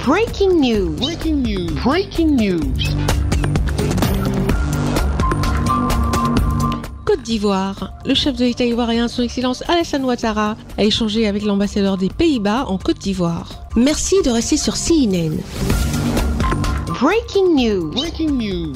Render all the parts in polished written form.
Breaking news. Breaking news. Breaking news. Côte d'Ivoire. Le chef de l'État ivoirien, son Excellence Alassane Ouattara, a échangé avec l'ambassadeur des Pays-Bas en Côte d'Ivoire. Merci de rester sur CNN. Breaking news. Breaking news.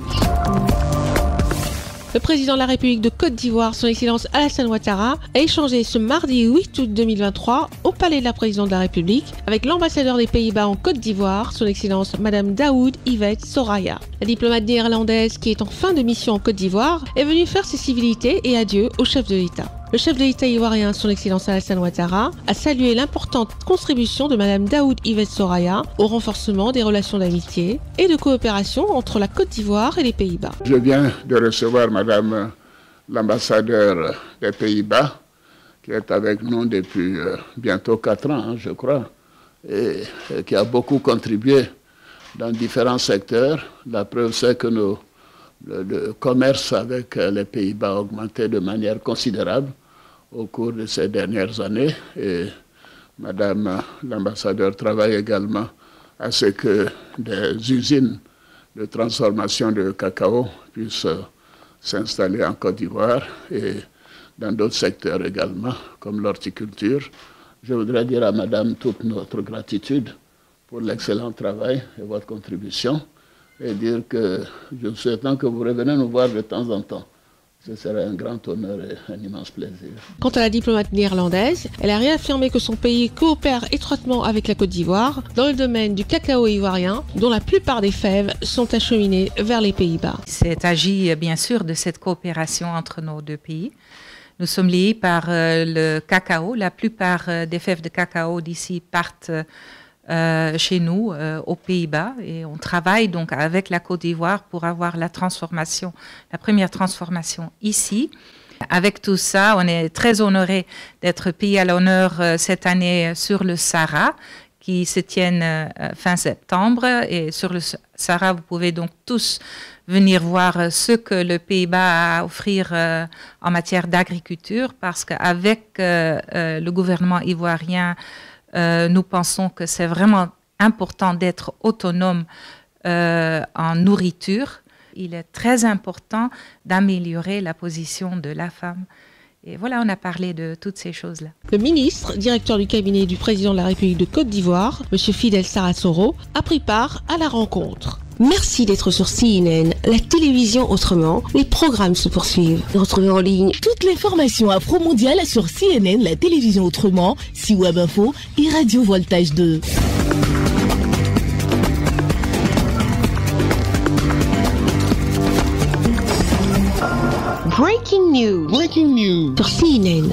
Le président de la République de Côte d'Ivoire, son Excellence Alassane Ouattara, a échangé ce mardi 8 août 2023 au palais de la présidente de la République avec l'ambassadeur des Pays-Bas en Côte d'Ivoire, son Excellence Madame Daoud Yvette Soraya. La diplomate néerlandaise, qui est en fin de mission en Côte d'Ivoire, est venue faire ses civilités et adieux au chef de l'État. Le chef de l'État ivoirien, son Excellence Alassane Ouattara, a salué l'importante contribution de Madame Daoud Yvette Soraya au renforcement des relations d'amitié et de coopération entre la Côte d'Ivoire et les Pays-Bas. Je viens de recevoir Madame l'ambassadeur des Pays-Bas, qui est avec nous depuis bientôt 4 ans, je crois, et qui a beaucoup contribué dans différents secteurs. La preuve, c'est que le commerce avec les Pays-Bas a augmenté de manière considérable au cours de ces dernières années. Et Madame l'ambassadeur travaille également à ce que des usines de transformation de cacao puissent s'installer en Côte d'Ivoire et dans d'autres secteurs également, comme l'horticulture. Je voudrais dire à Madame toute notre gratitude pour l'excellent travail et votre contribution, et dire que je souhaite que vous reveniez nous voir de temps en temps. Ce serait un grand honneur et un immense plaisir. Quant à la diplomate néerlandaise, elle a réaffirmé que son pays coopère étroitement avec la Côte d'Ivoire dans le domaine du cacao ivoirien, dont la plupart des fèves sont acheminées vers les Pays-Bas. C'est agi bien sûr de cette coopération entre nos deux pays. Nous sommes liés par le cacao. La plupart des fèves de cacao d'ici partent chez nous, aux Pays-Bas, et on travaille donc avec la Côte d'Ivoire pour avoir la première transformation ici. Avec tout ça, on est très honoré d'être pays à l'honneur cette année sur le Sahara, qui se tiennent fin septembre. Et sur le Sahara, vous pouvez donc tous venir voir ce que le Pays-Bas a à offrir en matière d'agriculture, parce qu'avec le gouvernement ivoirien, nous pensons que c'est vraiment important d'être autonome en nourriture. Il est très important d'améliorer la position de la femme. Et voilà, on a parlé de toutes ces choses-là. Le ministre, directeur du cabinet du président de la République de Côte d'Ivoire, M. Fidel Sarasoro, a pris part à la rencontre. Merci d'être sur CNN, la télévision autrement. Les programmes se poursuivent. Retrouvez en ligne toute l'information afro-mondiale sur CNN, la télévision autrement, C-Web Info et Radio Voltage 2. Breaking news. Breaking news. Sur CNN.